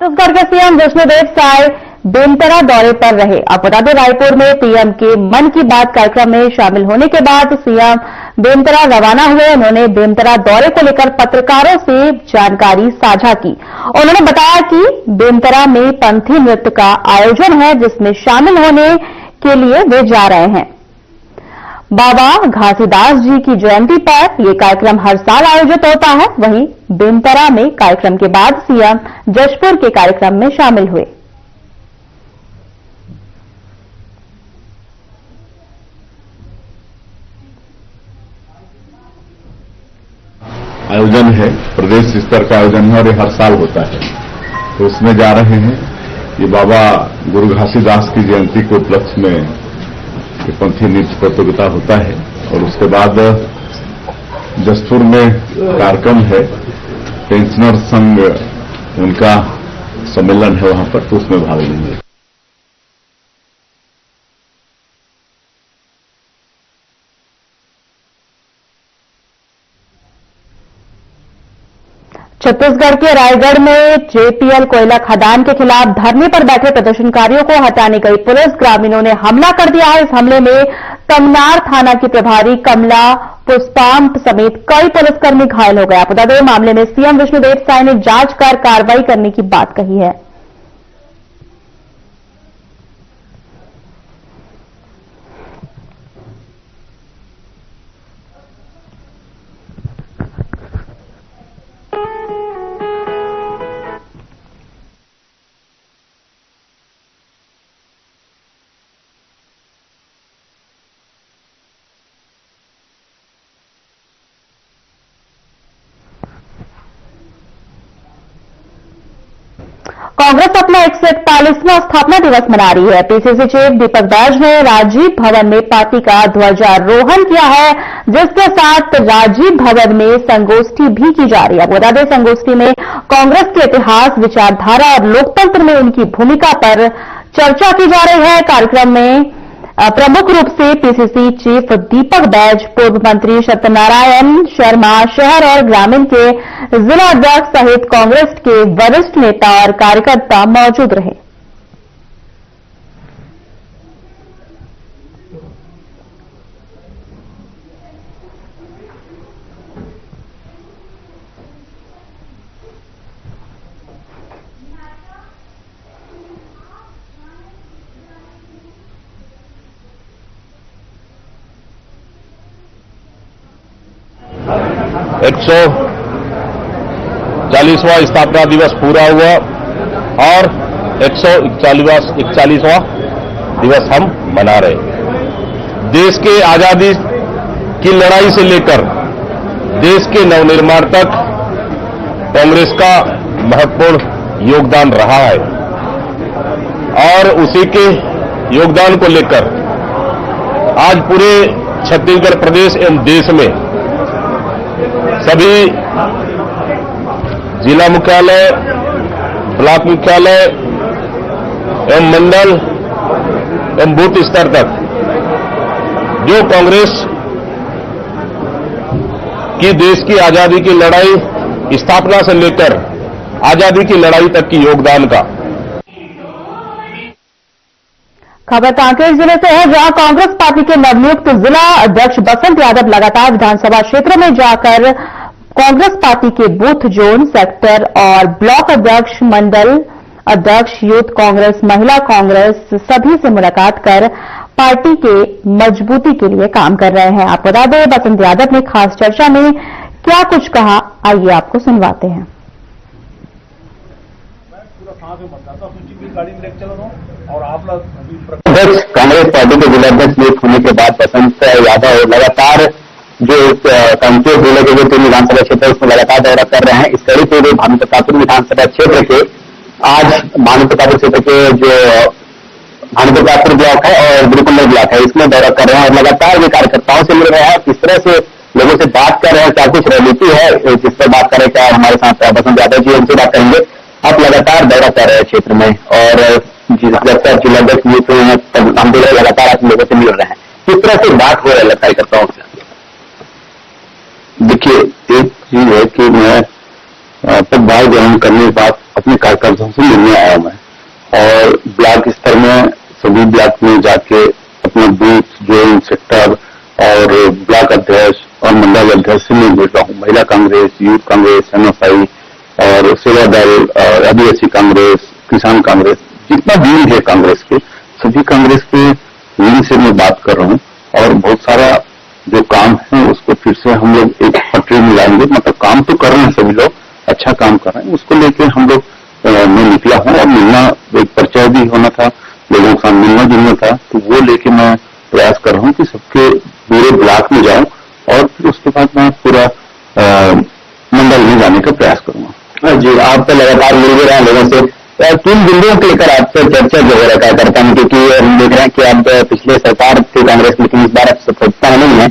छत्तीसगढ़ के सीएम विष्णुदेव साय बेमेतरा दौरे पर रहे। आप बता दें, रायपुर में पीएम के मन की बात कार्यक्रम में शामिल होने के बाद सीएम बेमेतरा रवाना हुए। उन्होंने बेमेतरा दौरे को लेकर पत्रकारों से जानकारी साझा की। उन्होंने बताया कि बेमेतरा में पंथी नृत्य का आयोजन है, जिसमें शामिल होने के लिए वे जा रहे हैं। बाबा घासीदास जी की जयंती पर यह कार्यक्रम हर साल आयोजित होता है। वहीं बेमेतरा में कार्यक्रम के बाद सीएम जशपुर के कार्यक्रम में शामिल हुए। आयोजन है, प्रदेश स्तर का आयोजन है और ये हर साल होता है, तो उसमें जा रहे हैं। ये बाबा गुरु घासीदास की जयंती के उपलक्ष्य में पंथी नृत्य प्रतियोगिता होता है और उसके बाद जशपुर में कार्यक्रम है, पेंशनर संघ उनका सम्मेलन है वहां पर, तो उसमें भाग लेंगे। छत्तीसगढ़ के रायगढ़ में जेपीएल कोयला खदान के खिलाफ धरने पर बैठे प्रदर्शनकारियों को हटाने गई पुलिस ग्रामीणों ने हमला कर दिया है। इस हमले में तमनार थाना की प्रभारी कमला पुष्पाम समेत कई पुलिसकर्मी घायल हो गए। आप बता दें, मामले में सीएम विष्णुदेव साय ने जांच कर कार्रवाई करने की बात कही है। कांग्रेस अपना 141वां स्थापना दिवस मना रही है। पीसीसी चीफ दीपक बैज ने राजीव भवन में पार्टी का ध्वजारोहण किया है, जिसके साथ राजीव भवन में संगोष्ठी भी की जा रही है। बता दें, संगोष्ठी में कांग्रेस के इतिहास, विचारधारा और लोकतंत्र में उनकी भूमिका पर चर्चा की जा रही है। कार्यक्रम में प्रमुख रूप से पीसीसी चीफ दीपक बैज, पूर्व मंत्री सत्यनारायण शर्मा, शहर और ग्रामीण के जिला अध्यक्ष सहित कांग्रेस के वरिष्ठ नेता और कार्यकर्ता मौजूद रहे। एक 140वां स्थापना दिवस पूरा हुआ और 141वां दिवस हम मना रहे। देश के आजादी की लड़ाई से लेकर देश के नवनिर्माण तक कांग्रेस का महत्वपूर्ण योगदान रहा है और उसी के योगदान को लेकर आज पूरे छत्तीसगढ़ प्रदेश एवं देश में सभी जिला मुख्यालय, ब्लॉक मुख्यालय एवं मंडल एवं बूथ स्तर तक जो कांग्रेस की देश की आजादी की लड़ाई, स्थापना से लेकर आजादी की लड़ाई तक की योगदान का। खबर कांकेर जिले से है, जहां कांग्रेस पार्टी के नवनियुक्त जिला अध्यक्ष बसंत यादव लगातार विधानसभा क्षेत्रों में जाकर कांग्रेस पार्टी के बूथ, जोन, सेक्टर और ब्लॉक अध्यक्ष, मंडल अध्यक्ष, यूथ कांग्रेस, महिला कांग्रेस सभी से मुलाकात कर पार्टी के मजबूती के लिए काम कर रहे हैं। आप बता दें, बसंत यादव ने खास चर्चा में क्या कुछ कहा, आइए आपको सुनवाते हैं। अध्यक्ष कांग्रेस पार्टी के जिलाध्यक्ष नियुक्त होने के बाद बसंत यादव लगातार जो कांकेर जिले के जो 3 विधानसभा क्षेत्र है उसमें लगातार दौरा कर रहे हैं। इस कड़ी पे भी भानुप्रतापपुर विधानसभा क्षेत्र के आज भानुप्रतापपुर क्षेत्र के जो भानुप्रतापपुर ब्लॉक है और गुरुकुंडल ब्लॉक है, इसमें दौरा कर रहे हैं और लगातार वे कार्यकर्ताओं से मिल रहे हैं। किस तरह से लोगों से बात कर रहे हैं, क्या कुछ रणनीति है, किस पर बात करें, क्या हमारे साथ बसंत यादव जी उनसे बात करेंगे। आप लगातार दौरा कर रहे हैं क्षेत्र में और जब तक जिलाध्यक्ष नियुक्त हुए हैं तब हम देख रहे लगातार आप लोगों से मिल रहे हैं, किस तरह से बात हो रहा है कार्यकर्ताओं से? देखिए, एक चीज है कि मैं पदभार ग्रहण करने के बाद अपने कार्यकर्ताओं से मिलने आया मैं, और ब्लॉक स्तर में सभी ब्लॉक में जाके अपना बूथ, जोन, सेक्टर और ब्लॉक अध्यक्ष और मंडल अध्यक्ष से मैं मिल रहा हूँ। महिला कांग्रेस, यूथ कांग्रेस, MSI और सेवा दल, आदिवासी कांग्रेस, किसान कांग्रेस, जितना विंग है कांग्रेस के, सभी कांग्रेस के विंग से मैं बात कर रहा हूँ। और बहुत सारा जो काम है उसको फिर से हम लोग एक पटरी में लाएंगे। मतलब काम तो कर रहे हैं सभी लोग, अच्छा काम कर रहे हैं, उसको लेके हम लोग मैं निकला हूँ। और मिलना, एक परिचय भी होना था, लोगों के साथ मिलना जुलना था, तो वो लेके मैं प्रयास कर रहा हूँ कि सबके पूरे ब्लॉक में जाऊं और फिर उसके बाद मैं पूरा मंडल में जाने का प्रयास करूंगा। जी, आप तो लगातार मिल रहे हैं लोगों से। किन बिंदुओं को लेकर आपसे चर्चा वगैरह क्या करता हूँ, क्योंकि हम देख रहे हैं कि आप पिछले सरकार थी कांग्रेस, लेकिन इस बार आप सफलता नहीं है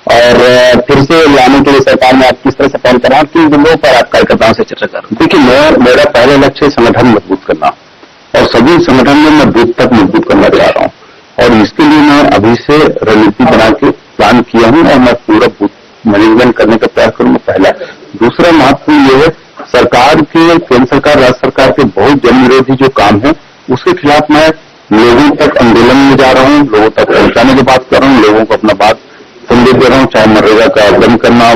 और फिर से लाने के लिए सरकार में आप किस तरह से पहल कर रहे हैं, किन बिंदुओं पर आप कार्यकर्ताओं से चर्चा कर रहे हैं? देखिए, मेरा पहला लक्ष्य संगठन मजबूत करना और सभी संगठन में मैं बूथ तक मजबूत करना चाह रहा हूँ। और इसके लिए मैं अभी से रणनीति बना के प्लान किया हूँ और मैं पूरा बूथ मैनेजमेंट करने का प्रयास करूंगा, पहला। दूसरा महत्वपूर्ण ये है, सरकार के, केंद्र सरकार, राज्य सरकार के बहुत जन विरोधी जो काम है उसके खिलाफ मैं लोगों तक आंदोलन में जा रहा हूँ, लोगों तक पहुंचाने की बात कर रहा हूँ, लोगों को अपना बात संदेश दे रहा हूँ। चाहे मनरेगा का बंद करना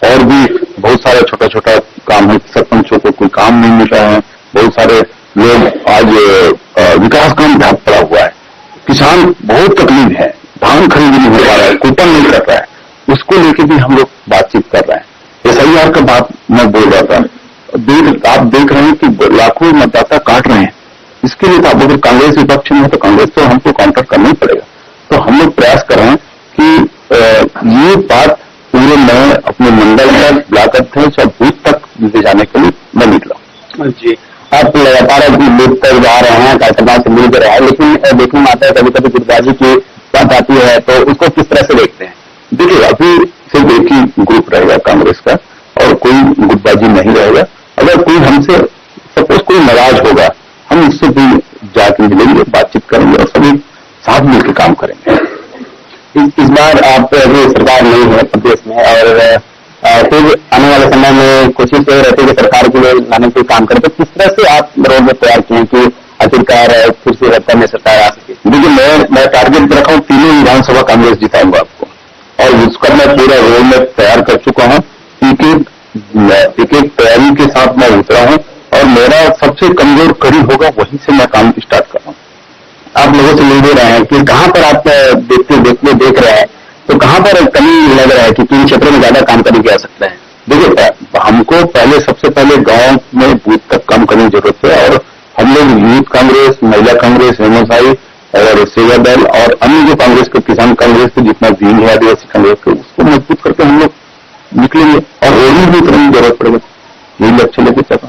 और भी बहुत सारा छोटा छोटा काम है, सरपंचों को कोई काम नहीं मिल रहा है, बहुत सारे लोग आज विकास काम ढाक पड़ा हुआ है, किसान बहुत तकलीफ है, धान खरीद नहीं हो पा रहा है, कूपन नहीं कर रहा है, उसको लेके भी हम लोग बातचीत कर रहे हैं। SIR का बात मैं बोल रहा था, आप देख रहे हैं कि लाखों मतदाता काट रहे हैं। इसके लिए तो आप अगर कांग्रेस विपक्ष में है तो कांग्रेस तो हमको काउंटर करना ही पड़ेगा। तो हम लोग प्रयास कर रहे हैं कि ये बात पूरे मैं अपने मंडल तक, ब्लॉक अध्यक्ष और बूथ तक ले जाने के लिए मैं निकला। जी, आप लगातार अपनी बूथ तक जा रहे हैं, कार्यकर्ताओं से मिल रहे हैं, लेकिन देखने में आता है कभी कभी गुटबाजी की बात आती है, तो उसको किस तरह से देखते हैं? देखिए, अभी सिर्फ एक ही ग्रुप रहेगा कांग्रेस का और कोई गुटबाजी नहीं रहेगा। अगर कोई हमसे सपोज कोई नाराज होगा, हम उससे भी जाके मिलेंगे, बातचीत करेंगे और सभी साथ मिलकर काम करेंगे। इस बार आप अभी सरकार नहीं है प्रदेश में और फिर आने वाले समय में कोशिश ये रहती है कि सरकार के लिए लाने के काम करें, तो किस तरह से आप रोड में तैयार किए कि आखिरकार फिर से रफ्तार में सरकार आ सके? देखिए, मैं टारगेट रखा हूँ 3 विधानसभा कांग्रेस जिताऊंगा आपको, और उसका मैं पूरा रोड में तैयार कर चुका हूँ। एक एक तैयारी के साथ मैं उतरा हूँ और मेरा सबसे कमजोर कड़ी होगा, वहीं से मैं काम स्टार्ट कर रहा हूँ। आप लोगों से मिल रहे हैं कि कहाँ पर आप देख रहे हैं, तो कहाँ पर कमी लग रहा है कि किन क्षेत्रों में ज्यादा काम करने की आवश्यकता है? देखिए, हमको सबसे पहले गांव में बूथ तक काम करने की जरूरत है और हम लोग यूथ कांग्रेस, महिला कांग्रेस, MSI और सेवा दल और अन्य जो कांग्रेस के, किसान कांग्रेस के जितना विंग है आदिवासी कांग्रेस के, उसको मजबूत करके हम लोग निकलेंगे और रोड में भी उतरने की जरूरत पड़ेगा। यही लक्ष्य लेके चला।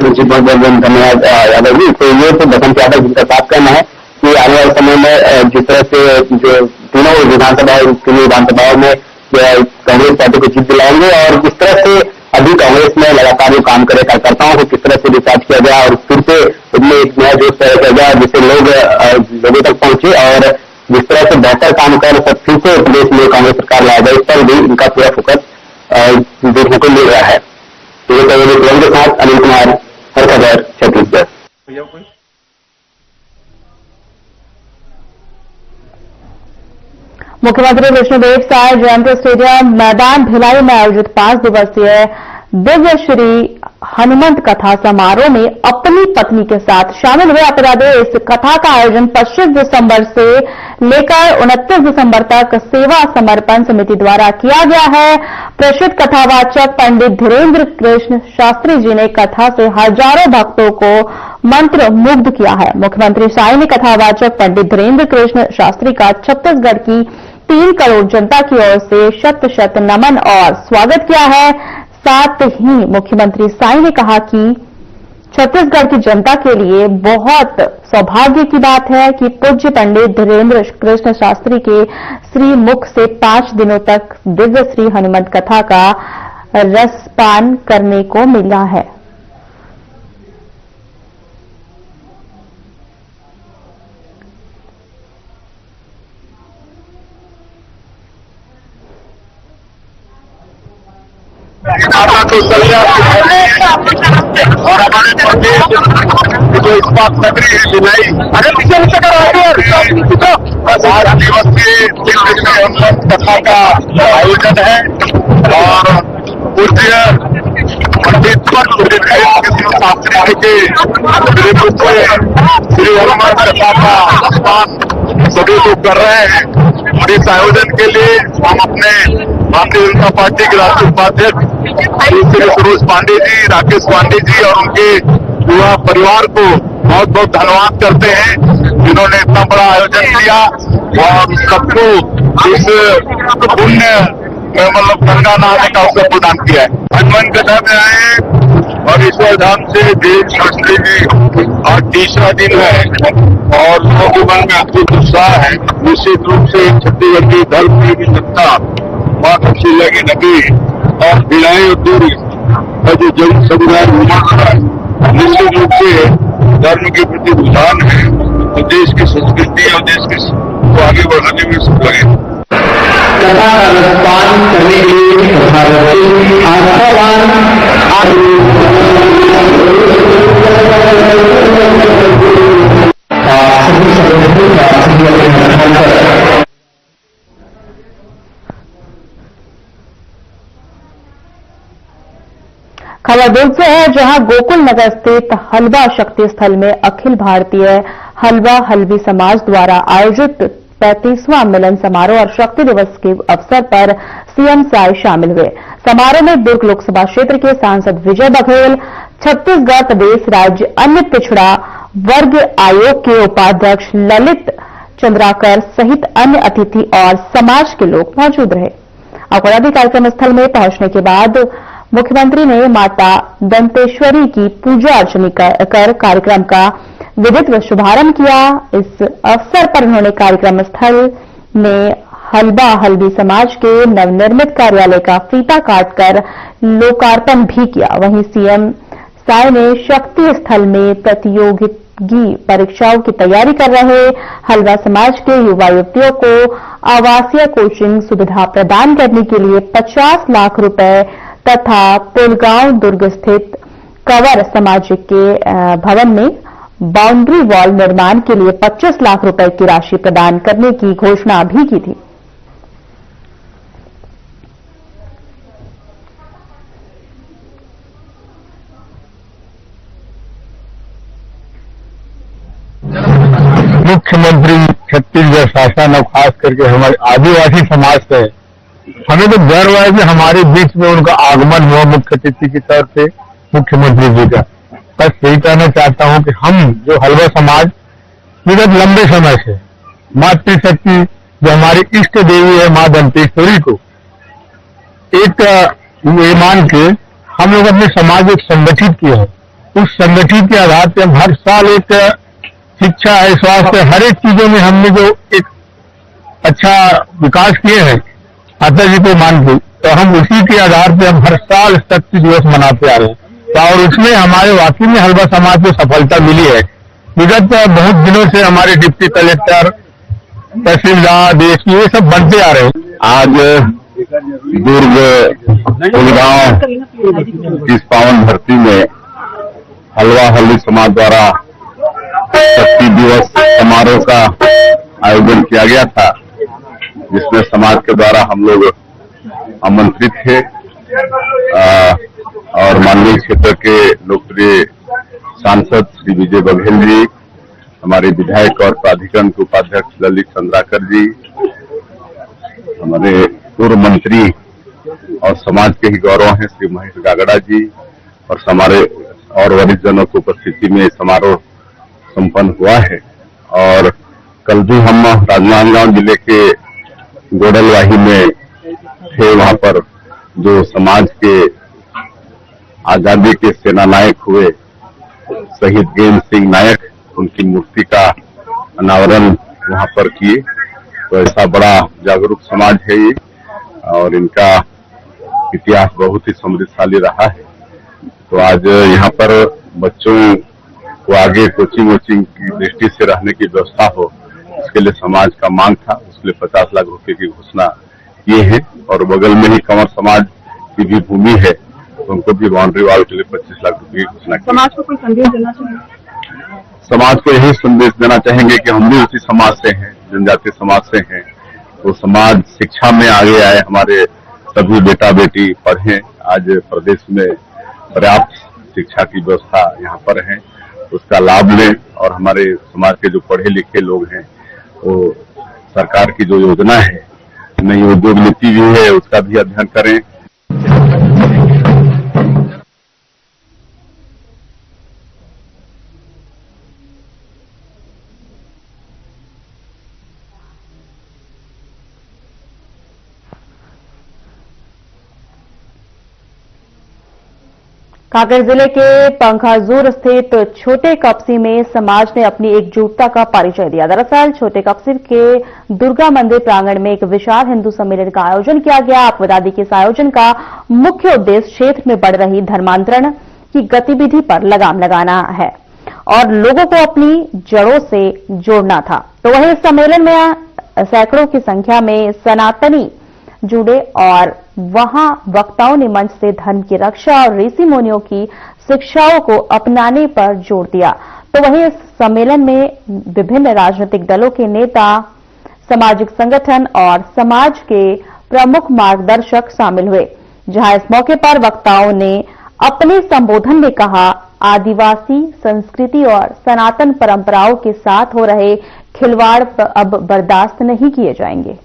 जी, बहुत बहुत धन्यवाद यादव जी। तो ये तो बसंत यादव जिनका बात करना है कि आने वाले समय में जिस तरह से जो तीनों विधानसभाओं में कांग्रेस पार्टी को जीत दिलाएंगे और किस तरह से अभी कांग्रेस में लगातार जो काम करे, कार्यकर्ताओं को किस तरह से रिचार्ज किया गया और फिर से उनमें एक नया जोश पैदा किया गया जिससे लोगों तक पहुंचे और जिस तरह से बेहतर काम कर फिर से प्रदेश में कांग्रेस सरकार लाया जाए, इस पर भी इनका पूरा फोकस देखने को मिल रहा है। के साथ अनिल कुमार, हर खबर, छत्तीसगढ़। मुख्यमंत्री विष्णुदेव साय जयंती स्टेडियम मैदान भिलाई में आयोजित 5 दिवसीय दिव्य श्री हनुमंत कथा समारोह में अपनी पत्नी के साथ शामिल हुए। आपको बता दें, इस कथा का आयोजन 25 दिसंबर से लेकर 29 दिसंबर तक सेवा समर्पण समिति द्वारा किया गया है। प्रसिद्ध कथावाचक पंडित धीरेन्द्र कृष्ण शास्त्री जी ने कथा से हजारों भक्तों को मंत्र मुग्ध किया है। मुख्यमंत्री साय ने कथावाचक पंडित धीरेन्द्र कृष्ण शास्त्री का छत्तीसगढ़ की 3 करोड़ जनता की ओर से शत शत नमन और स्वागत किया है। साथ ही मुख्यमंत्री साई ने कहा कि छत्तीसगढ़ की जनता के लिए बहुत सौभाग्य की बात है कि पूज्य पंडित धीरेन्द्र कृष्ण शास्त्री के श्रीमुख से 5 दिनों तक दिव्य श्री हनुमंत कथा का रसपान करने को मिला है। तो और हमारे जो इस्पात नगरी है भिलाई, आजाद दिवस के दिन में हम लोग कथा का आयोजन है और पूज्य पंडित शास्त्री के श्री हनुमान कथा का आह्वान सभी लोग कर रहे हैं और इस आयोजन के लिए हम अपने भारतीय जनता पार्टी के राष्ट्रीय उपाध्यक्ष श्री सुरेश पांडे जी, राकेश पांडे जी और उनके पूरा परिवार को बहुत बहुत धन्यवाद करते हैं जिन्होंने इतना बड़ा आयोजन किया और सबको इस पुण्य में मतलब गंगा नहाने का अवसर प्रदान किया है। हनुमान कथा में आए और ईश्वर धाम से देव शास्त्री जी और तीसरा दिन है और लोगों के मन में अद्भुत उत्साह है। निश्चित रूप से छत्तीसगढ़ की धर्म की सत्ता माँ तक्षशिला की नगरी और भिलाई और दुर्ग का जो जन समुदाय निश्चित रूप से धर्म के प्रति रुझान है और देश की संस्कृति और देश की को आगे बढ़ाने में सब लगे। कथा का रसपान करने के लिए आस्थावान खबर दुर्ग से है, जहां गोकुल नगर स्थित हलवा शक्ति स्थल में अखिल भारतीय हलवा हलवी समाज द्वारा आयोजित 35वां मिलन समारोह और शक्ति दिवस के अवसर पर सीएम साय शामिल हुए। समारोह में दुर्ग लोकसभा क्षेत्र के सांसद विजय बघेल, छत्तीसगढ़ प्रदेश राज्य अन्य पिछड़ा वर्ग आयोग के उपाध्यक्ष ललित चंद्राकर सहित अन्य अतिथि और समाज के लोग मौजूद रहे। अकोला कार्यक्रम स्थल में पहुंचने के बाद मुख्यमंत्री ने माता दंतेश्वरी की पूजा अर्चना कर कार्यक्रम का विधिवत शुभारंभ किया। इस अवसर पर उन्होंने कार्यक्रम स्थल में हलवा हल्दी समाज के नवनिर्मित कार्यालय का फीता काटकर लोकार्पण भी किया। वहीं सीएम साय ने शक्ति स्थल में प्रतियोगी परीक्षाओं की तैयारी कर रहे हलवा समाज के युवा युवतियों को आवासीय कोचिंग सुविधा प्रदान करने के लिए 50 लाख रुपए तथा पुलगांव दुर्ग स्थित कंवर सामाजिक के भवन में बाउंड्री वॉल निर्माण के लिए 25 लाख रुपए की राशि प्रदान करने की घोषणा भी की थी। मुख्यमंत्री छत्तीसगढ़ शासन और खास करके हमारे आदिवासी समाज से हमें तो गर्व है कि हमारे बीच में उनका आगमन हुआ मुख्य अतिथि के तौर पे मुख्यमंत्री जी का। बस यही कहना चाहता हूं कि हम जो हलवा समाज विगत लंबे समय से मातृशक्ति जो हमारी इष्ट देवी है मां दंतेश्वरी को एक ये मान के हम लोग अपने समाज को संगठित किए हैं। उस संगठित के आधार पर हम हर साल एक शिक्षा है, स्वास्थ्य, हर एक चीजों में हमने जो एक अच्छा विकास किए हैं माता जी को मान के, तो हम उसी के आधार पे हम हर साल शक्ति दिवस मनाते आ रहे हैं और उसमें हमारे वाकई में हलवा समाज को सफलता मिली है। विगत बहुत दिनों से हमारे डिप्टी कलेक्टर, तहसीलदार, डीएसपी ये सब बनते आ रहे हैं। आज दुर्ग पुलगांव इस पावन धरती में हलवा हल्दी समाज द्वारा शक्ति दिवस समारोह का आयोजन किया गया था, जिसमें समाज के द्वारा हम लोग आमंत्रित थे और माननीय क्षेत्र के लोकप्रिय सांसद श्री विजय बघेल जी, हमारे विधायक और प्राधिकरण के उपाध्यक्ष ललित चंद्राकर जी, हमारे पूर्व मंत्री और समाज के ही गौरव हैं श्री महेश गागड़ा जी और हमारे और वरिष्ठ जनों की उपस्थिति में समारोह संपन्न हुआ है। और कल भी हम राजनांदगांव जिले के गोडलवाही में थे, वहां पर जो समाज के आजादी के सेना नायक हुए शहीद गेंद सिंह नायक, उनकी मूर्ति का अनावरण वहां पर किए। तो ऐसा बड़ा जागरूक समाज है ये और इनका इतिहास बहुत ही समृद्धशाली रहा है। तो आज यहाँ पर बच्चों को आगे कोचिंग वोचिंग की दृष्टि से रहने की व्यवस्था हो, इसके लिए समाज का मांग था, उसके लिए 50 लाख रुपए की घोषणा किए हैं। और बगल में ही कंवर समाज की भी भूमि है, तो उनको भी बाउंड्री वॉल के लिए 25 लाख रुपए की घोषणा की। समाज को कोई संदेश देना चाहिए? समाज को यही संदेश देना चाहेंगे कि हम भी उसी समाज से हैं, जनजातीय समाज से हैं। तो समाज शिक्षा में आगे आए, हमारे सभी बेटा बेटी पढ़ें। आज प्रदेश में पर्याप्त शिक्षा की व्यवस्था यहाँ पर है, उसका लाभ लें और हमारे समाज के जो पढ़े लिखे लोग हैं वो सरकार की जो योजना है, नई उद्योग नीति भी है, उसका भी अध्ययन करें। कांकेर जिले के पंखाजूर स्थित छोटे कपसी में समाज ने अपनी एकजुटता का परिचय दिया। दरअसल छोटे कपसी के दुर्गा मंदिर प्रांगण में एक विशाल हिंदू सम्मेलन का आयोजन किया गया। आपको बता दें कि इस आयोजन का मुख्य उद्देश्य क्षेत्र में बढ़ रही धर्मांतरण की गतिविधि पर लगाम लगाना है और लोगों को अपनी जड़ों से जोड़ना था। तो वहीं इस सम्मेलन में सैकड़ों की संख्या में सनातनी जुड़े और वहां वक्ताओं ने मंच से धर्म की रक्षा और ऋषि मुनियों की शिक्षाओं को अपनाने पर जोर दिया। तो वहीं इस सम्मेलन में विभिन्न राजनीतिक दलों के नेता, सामाजिक संगठन और समाज के प्रमुख मार्गदर्शक शामिल हुए, जहां इस मौके पर वक्ताओं ने अपने संबोधन में कहा, आदिवासी संस्कृति और सनातन परंपराओं के साथ हो रहे खिलवाड़ अब बर्दाश्त नहीं किए जाएंगे।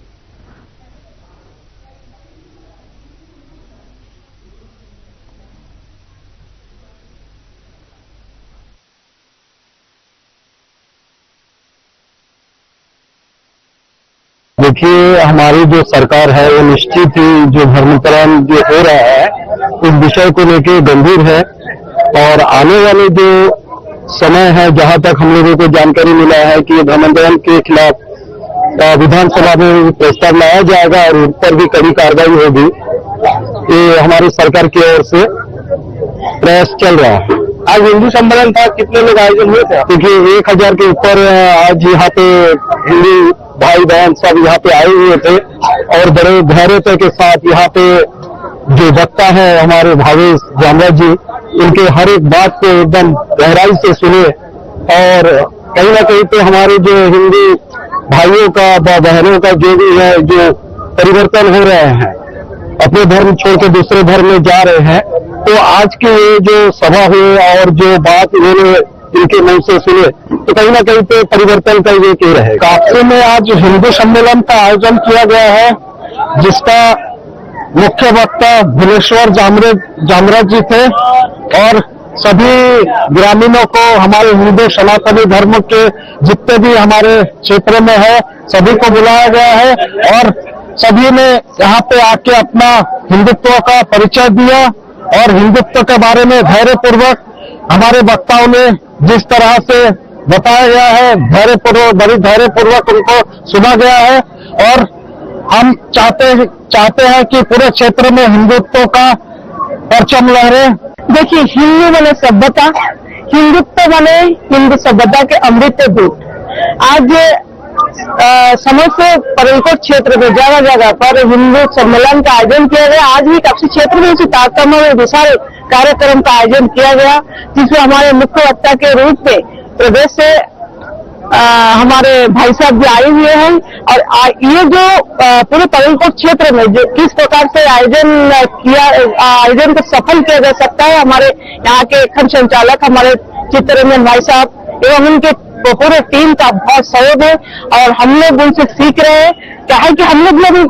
देखिए, हमारी जो सरकार है वो निश्चित ही जो धर्मांतरण जो हो रहा है उस विषय को लेकर गंभीर है और आने वाले जो समय है, जहां तक हम लोगों को जानकारी मिला है कि धर्मांतरण के खिलाफ विधानसभा में प्रस्ताव लाया जाएगा और उस पर भी कड़ी कार्रवाई होगी। ये हमारी सरकार की ओर से प्रयास चल रहा है। आज हिंदू सम्मेलन था, कितने लोग आयोजन हुए थे? क्योंकि 1000 के ऊपर आज यहाँ पे हिंदू भाई बहन सब यहाँ पे आए हुए थे और बड़े धैर्यता के साथ यहाँ पे जो वक्ता है हमारे भावेश जामराज जी, उनके हर एक बात को एकदम गहराई से सुने और कहीं ना कहीं पे हमारे जो हिंदू भाइयों का बहनों का जो भी है, जो परिवर्तन हो रहे हैं, अपने धर्म छोड़ के दूसरे धर्म में जा रहे हैं, तो आज के ये जो सभा हुई और जो बात इन्होंने इनके मुंह से सुने तो कहीं ना कहीं पे परिवर्तन का ये कह रहे। कापसी में आज हिंदू सम्मेलन का आयोजन किया गया है, जिसका मुख्य वक्ता भुवनेश्वर जामराज जी थे और सभी ग्रामीणों को, हमारे हिंदू सनातनी धर्म के जितने भी हमारे क्षेत्र में है, सभी को बुलाया गया है और सभी ने यहाँ पे आके अपना हिंदुत्व का परिचय दिया और हिंदुत्व के बारे में धैर्यपूर्वक हमारे वक्ताओं ने जिस तरह से बताया गया है, बड़ी धैर्यपूर्वक उनको सुना गया है और हम चाहते हैं कि पूरे क्षेत्र में हिंदुत्व का परचम लहरे। देखिए, हिंदू बने सभ्यता, हिंदुत्व बने हिंदू सभ्यता के अमृत दूत। आज समस्त परिकोट क्षेत्र में जगह जगह पर हिंदू सम्मेलन का आयोजन किया गया। आज भी काफी क्षेत्र में इसी तारतम्य में विशाल कार्यक्रम का आयोजन किया गया, जिसमें हमारे मुख्य वक्ता के रूप में प्रदेश से हमारे भाई साहब भी आए हुए हैं और ये जो पूरे परिकोट क्षेत्र में जो किस प्रकार से आयोजन को सफल किया जा सकता है, हमारे यहाँ के खंड संचालक हमारे चित्तरंजन भाई साहब एवं उनके पूरे टीम का बहुत सहयोग है और हम लोग उनसे सीख रहे हैं। क्या है कि हम लोग में भी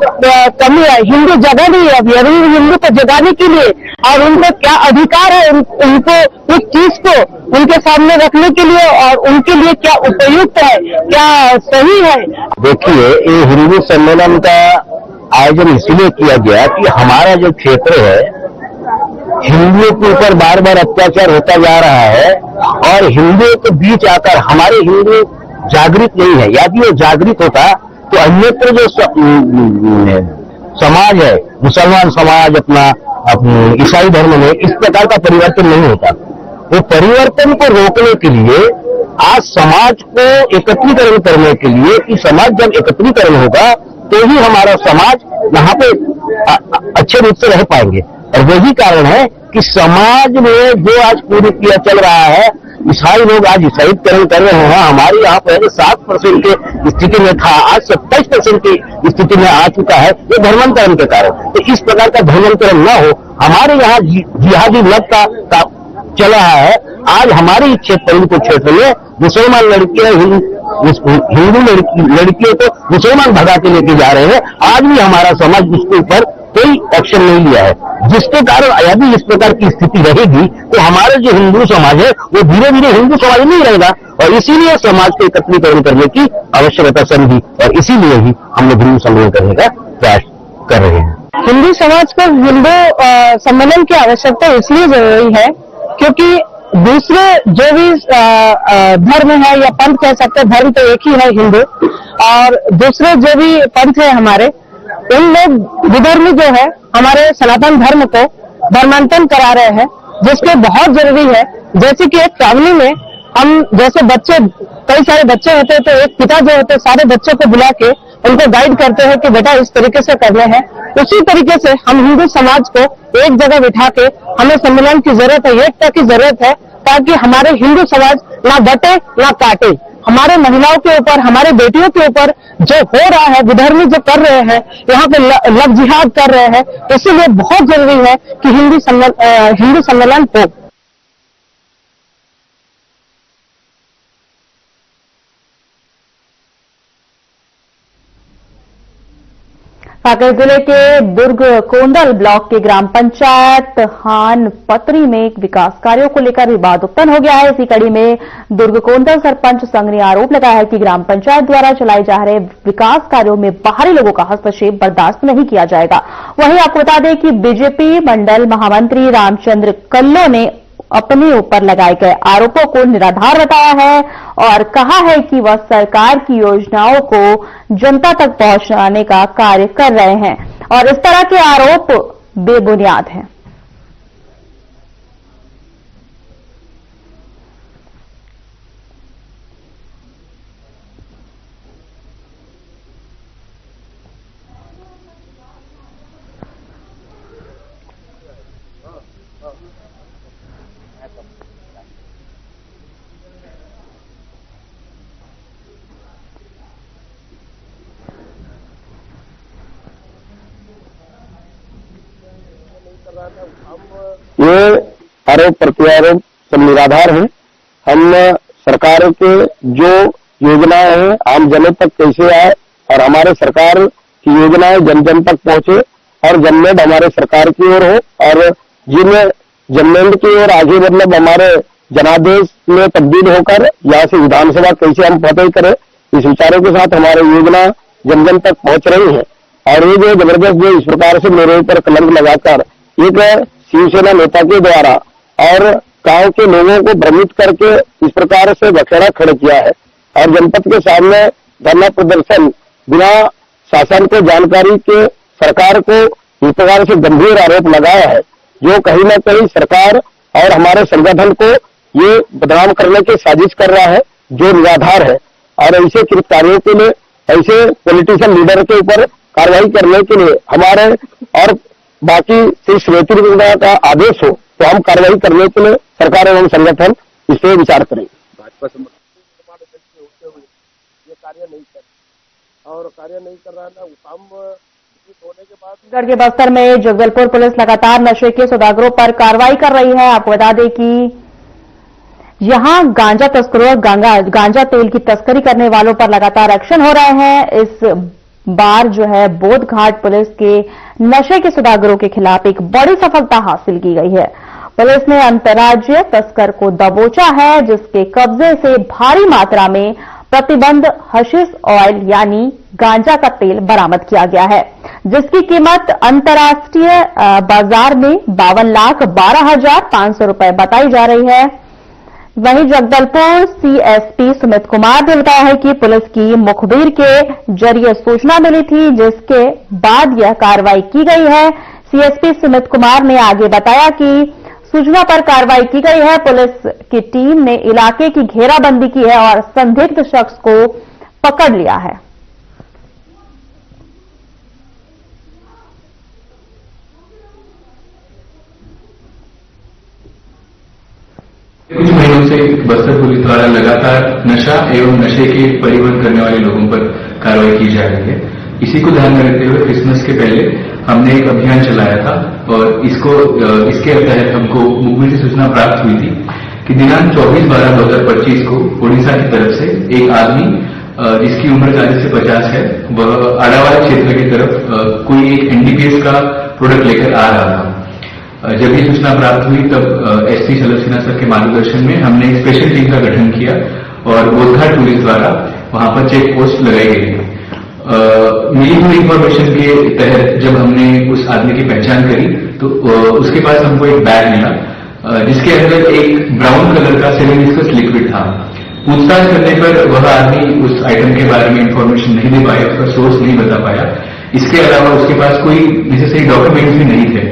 कमी है, हिंदू जगह नहीं है अभी हिंदू को जगाने के लिए और उनको क्या अधिकार है, उनको उस चीज को उनके सामने रखने के लिए और उनके लिए क्या उपयुक्त है, क्या सही है। देखिए, ये हिंदू सम्मेलन का आयोजन इसलिए किया गया कि हमारा जो क्षेत्र है हिंदुओं के ऊपर बार बार अत्याचार होता जा रहा है और हिंदुओं के बीच आकर हमारे हिंदू जागृत नहीं है। यदि वो जागृत होता तो अन्यत्र जो समाज है, मुसलमान समाज अपना ईसाई धर्म में, इस प्रकार का परिवर्तन नहीं होता। वो परिवर्तन को रोकने के लिए आज समाज को एकत्रीकरण करने के लिए कि समाज जब एकत्रीकरण होगा तो ही हमारा समाज यहाँ पे अच्छे रूप से रह पाएंगे। और वही कारण है कि समाज में जो आज पूरी क्रिया चल रहा है ईसाई लोग आज ईसाईकरण कर रहे हैं। हमारे यहाँ पहले 7% की स्थिति में था, आज 27% की स्थिति में आ चुका है, ये धर्मांतरण के कारण। तो इस प्रकार का धर्मांतरण न हो, हमारे यहाँ जिहादी मत का चल रहा है। आज हमारे क्षेत्र में मुसलमान लड़कियां हिंदू लड़कियों को मुसलमान भगा के लेके जा रहे हैं। आज भी हमारा समाज उसके ऊपर कोई एक्शन नहीं लिया है, जिसके कारण यदि इस प्रकार की स्थिति रहेगी तो हमारे जो हिंदू समाज है वो धीरे धीरे हिंदू समाज नहीं रहेगा, और इसीलिए समाज को एकत्रीकरण करने की आवश्यकता समझी, और इसीलिए ही हम लोग हिंदू सम्मेलन करने का प्रयास कर रहे हैं। हिंदू समाज को हिंदू सम्मेलन की आवश्यकता इसलिए जरूरी है क्योंकि दूसरे जो भी धर्म है या पंथ कह सकते हैं, धर्म तो एक ही है हिंदू, और दूसरे जो भी पंथ है हमारे, उन लोग विधर्मी जो है हमारे सनातन धर्म को धर्मांतरण करा रहे हैं, जिसके बहुत जरूरी है। जैसे कि एक फैमिली में हम जैसे बच्चे, कई सारे बच्चे होते हैं, तो एक पिता जो होते हैं सारे बच्चों को बुला के उनको गाइड करते हैं कि बेटा इस तरीके से करने हैं। उसी तरीके से हम हिंदू समाज को एक जगह बिठा के हमें सम्मेलन की जरूरत है, एकता की जरूरत है, ताकि हमारे हिंदू समाज ना बटे ना काटे। हमारे महिलाओं के ऊपर, हमारे बेटियों के ऊपर जो हो रहा है, विधर्मी जो कर रहे हैं, यहाँ पे लव जिहाद कर रहे हैं, इसीलिए बहुत जरूरी है कि हिंदू सम्मेलन हो। कांकेर जिले के दुर्ग कोंडल ब्लॉक के ग्राम पंचायत हान पतरी में एक विकास कार्यों को लेकर विवाद उत्पन्न हो गया है। इसी कड़ी में दुर्ग कोंडल सरपंच संघ ने आरोप लगाया है कि ग्राम पंचायत द्वारा चलाए जा रहे विकास कार्यों में बाहरी लोगों का हस्तक्षेप बर्दाश्त नहीं किया जाएगा। वहीं आपको बता दें कि बीजेपी मंडल महामंत्री रामचंद्र कल्लो ने अपने ऊपर लगाए गए आरोपों को निराधार बताया है और कहा है कि वह सरकार की योजनाओं को जनता तक पहुंचाने का कार्य कर रहे हैं और इस तरह के आरोप बेबुनियाद हैं। ये आरोप प्रत्यारोप सब निराधार है। हम सरकार के जो योजनाएं हैं आम जनों तक कैसे आए और हमारे सरकार की योजनाएं जन जन तक पहुंचे और जनमेद हमारे सरकार की ओर हो, और जिन जनमेद की ओर आगे मतलब हमारे जनादेश में तब्दील होकर यहाँ से विधानसभा कैसे हम फतेह करें, इस विचारों के साथ हमारी योजना जन जन तक पहुंच रही है। और ये जो जबरदस्त जो इस प्रकार से मेरे ऊपर कलंक लगाकर एक शिवसेना नेता के द्वारा और गांव के लोगों को भ्रमित करके इस प्रकार से बखेड़ा खड़ा किया है और जनपद के सामने धरना प्रदर्शन बिना शासन को जानकारी के सरकार को इस प्रकार से गंभीर आरोप लगाया है, जो कहीं न कहीं सरकार और हमारे संगठन को ये बदनाम करने की साजिश कर रहा है, जो निराधार है। और ऐसे कृतकार्यों के लिए, ऐसे पॉलिटिशियन लीडर के ऊपर कार्रवाई करने के लिए हमारे और बाकी शीर्ष नेतृत्व का आदेश हो तो हम कार्रवाई करने के लिए सरकार एवं संगठन इस पर विचार करें। भाजपा होते हुए ये कार्य नहीं कर रहा है ना, काम होने के बाद गढ़ के बस्तर में जगदलपुर पुलिस लगातार नशे के सौदागरों पर कार्रवाई कर रही है। आपको बता दें कि यहां गांजा तस्करों और गांजा तेल की तस्करी करने वालों पर लगातार एक्शन हो रहे हैं। इस बार जो है बोध घाट पुलिस के नशे के सौदागरों के खिलाफ एक बड़ी सफलता हासिल की गई है। पुलिस ने अंतर्राज्यीय तस्कर को दबोचा है, जिसके कब्जे से भारी मात्रा में प्रतिबंध हशीश ऑयल यानी गांजा का तेल बरामद किया गया है, जिसकी कीमत अंतर्राष्ट्रीय बाजार में 52,12,500 रुपए बताई जा रही है। वहीं जगदलपुर सीएसपी सुमित कुमार ने बताया है कि पुलिस की मुखबिर के जरिए सूचना मिली थी, जिसके बाद यह कार्रवाई की गई है। सीएसपी सुमित कुमार ने आगे बताया कि सूचना पर कार्रवाई की गई है। पुलिस की टीम ने इलाके की घेराबंदी की है और संदिग्ध शख्स को पकड़ लिया है। कुछ महीनों दिनों से बस्तर पुलिस द्वारा लगातार नशा एवं नशे के परिवहन करने वाले लोगों पर कार्रवाई की जा रही है। इसी को ध्यान में रखते हुए क्रिसमस के पहले हमने एक अभियान चलाया था और इसके तहत हमको मुखबिर से सूचना प्राप्त हुई थी कि दिनांक 24/12/2025 को ओडिशा की तरफ से एक आदमी जिसकी उम्र 40 से 50 है, वह आड़ावाल क्षेत्र की तरफ कोई एक एनडीपीएस का प्रोडक्ट लेकर आ रहा था। जब ये सूचना प्राप्त हुई तब एसपी शलभ सिन्हा सर के मार्गदर्शन में हमने एक स्पेशल टीम का गठन किया और बोधघाट पुलिस द्वारा वहां पर चेक पोस्ट लगाई गई थी। मिली हुई इंफॉर्मेशन के तहत जब हमने उस आदमी की पहचान करी तो उसके पास हमको एक बैग मिला जिसके अंदर एक ब्राउन कलर का सेमी-विस्कस लिक्विड था। पूछताछ करने पर वह आदमी उस आइटम के बारे में इंफॉर्मेशन नहीं दे पाया, उसका सोर्स नहीं बता पाया। इसके अलावा उसके पास कोई नेसेसरी डॉक्यूमेंट्स भी नहीं थे।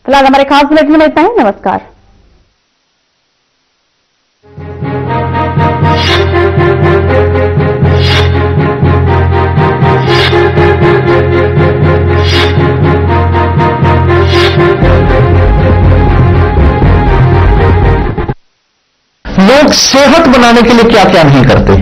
फिलहाल हमारे खास बुलेटिन में इतना ही। नमस्कार। लोग सेहत बनाने के लिए क्या क्या नहीं करते।